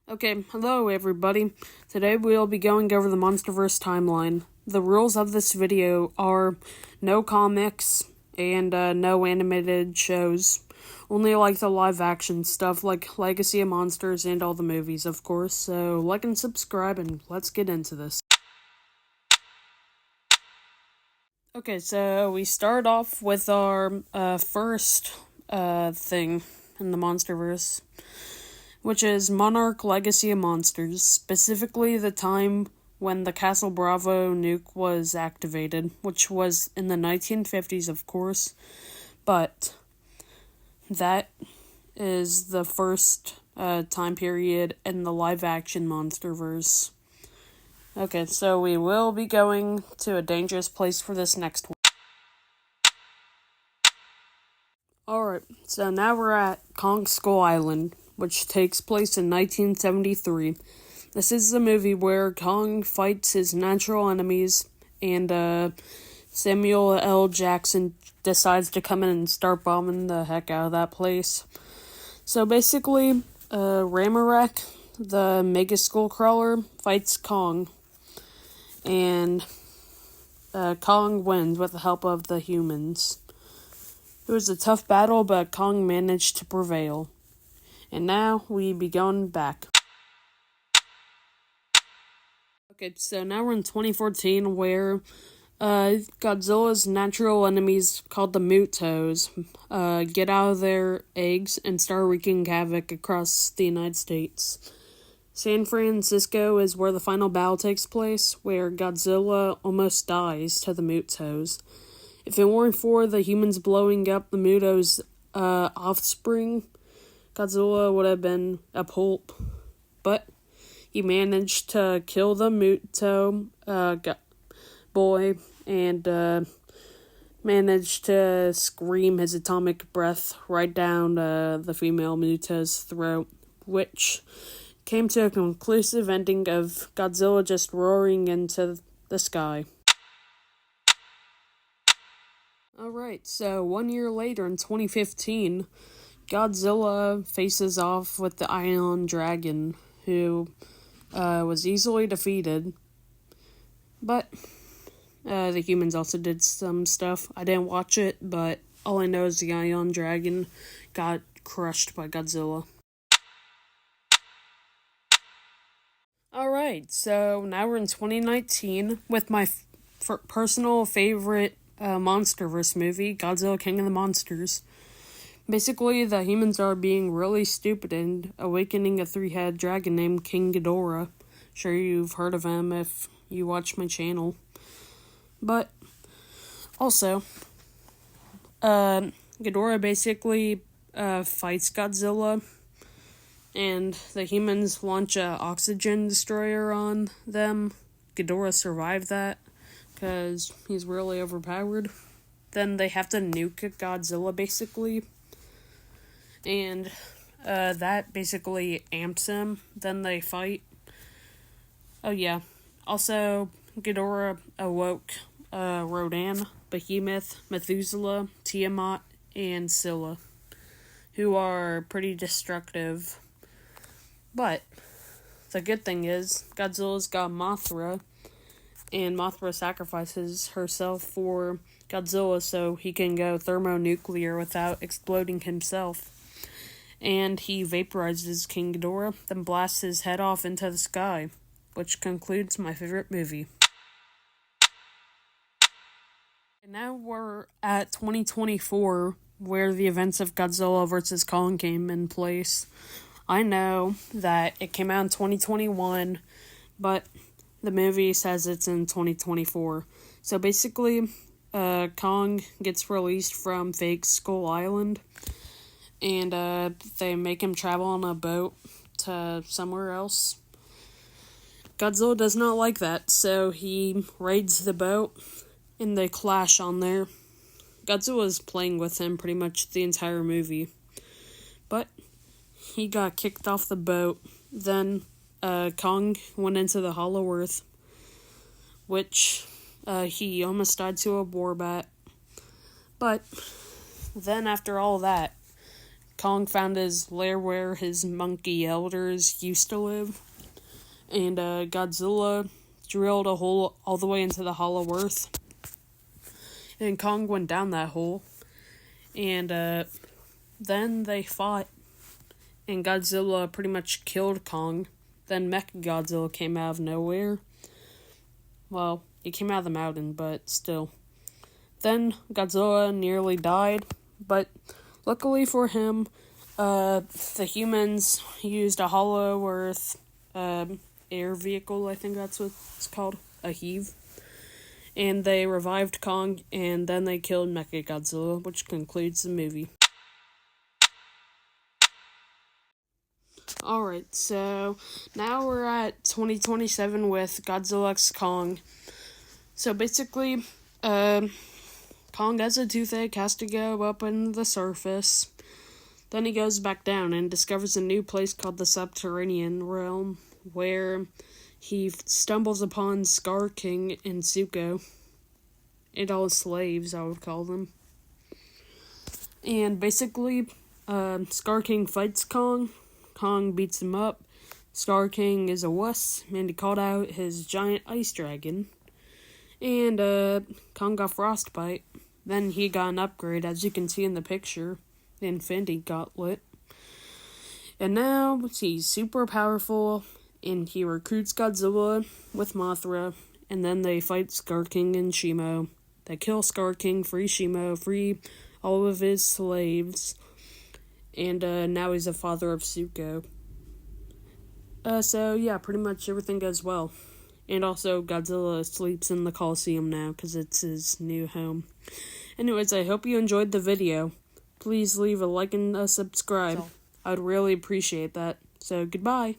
Okay, hello everybody. Today we'll be going over the Monsterverse timeline. The rules of this video are no comics and no animated shows. Only like the live action stuff like Legacy of Monsters and all the movies, of course. So like and subscribe and let's get into this. Okay, so we start off with our first thing in the Monsterverse, which is Monarch Legacy of Monsters, specifically the time when the Castle Bravo nuke was activated, which was in the 1950s, of course, but that is the first time period in the live-action Monsterverse. Okay, so we will be going to a dangerous place for this next one. Alright, so now we're at Kong Skull Island, which takes place in 1973. This is a movie where Kong fights his natural enemies, and Samuel L. Jackson decides to come in and start bombing the heck out of that place. So basically, Ramarek, the Mega Skullcrawler, fights Kong, and Kong wins with the help of the humans. It was a tough battle, but Kong managed to prevail. And now we be going back. Okay, so now we're in 2014, where Godzilla's natural enemies, called the Mutos, get out of their eggs and start wreaking havoc across the United States. San Francisco is where the final battle takes place, where Godzilla almost dies to the Mutos. If it weren't for the humans blowing up the Mutos' offspring, Godzilla would have been a pulp, but he managed to kill the Muto boy and managed to scream his atomic breath right down the female Muto's throat, which came to a conclusive ending of Godzilla just roaring into the sky. Alright, so 1 year later in 2015, Godzilla faces off with the Ion Dragon, who was easily defeated, but the humans also did some stuff. I didn't watch it, but all I know is the Ion Dragon got crushed by Godzilla. Alright, so now we're in 2019 with my personal favorite Monsterverse movie, Godzilla King of the Monsters. Basically, the humans are being really stupid and awakening a three-headed dragon named King Ghidorah. Sure, you've heard of him if you watch my channel. But, also, Ghidorah basically fights Godzilla, and the humans launch a oxygen destroyer on them. Ghidorah survived that, because he's really overpowered. Then they have to nuke Godzilla, basically. And that basically amps him. Then they fight. Oh yeah. Also, Ghidorah awoke Rodan, Behemoth, Methuselah, Tiamat, and Scylla, who are pretty destructive. But the good thing is, Godzilla's got Mothra, and Mothra sacrifices herself for Godzilla so he can go thermonuclear without exploding himself. And he vaporizes King Ghidorah, then blasts his head off into the sky, which concludes my favorite movie. And now we're at 2024, where the events of Godzilla vs. Kong came in place. I know that it came out in 2021, but the movie says it's in 2024. So basically, Kong gets released from fake Skull Island, and they make him travel on a boat to somewhere else. Godzilla does not like that, so he raids the boat, and they clash on there. Godzilla is playing with him pretty much the entire movie, but he got kicked off the boat. Then Kong went into the Hollow Earth, which he almost died to a war bat. But then after all that, Kong found his lair where his monkey elders used to live. And Godzilla drilled a hole all the way into the Hollow Earth. And Kong went down that hole. And then they fought. And Godzilla pretty much killed Kong. Then Mechagodzilla came out of nowhere. Well, he came out of the mountain, but still. Then Godzilla nearly died, but luckily for him, the humans used a Hollow Earth air vehicle, I think that's what it's called, a heave. And they revived Kong, and then they killed Mechagodzilla, which concludes the movie. Alright, so now we're at 2027 with Godzilla x Kong. So basically, Kong has a toothache, has to go up in the surface. Then he goes back down and discovers a new place called the Subterranean Realm, where he stumbles upon Scar King and Zuko. And all his slaves, I would call them. And basically, Scar King fights Kong. Kong beats him up. Scar King is a wuss, and he called out his giant ice dragon. And Kong got frostbite. Then he got an upgrade, as you can see in the picture, the Infinity Gauntlet. And now he's super powerful, and he recruits Godzilla with Mothra, and then they fight Scar King and Shimo. They kill Scar King, free Shimo, free all of his slaves. And now he's the father of Zuko. So yeah, pretty much everything goes well. And also, Godzilla sleeps in the Coliseum now, because it's his new home. Anyways, I hope you enjoyed the video. Please leave a like and a subscribe. I'd really appreciate that. So, goodbye.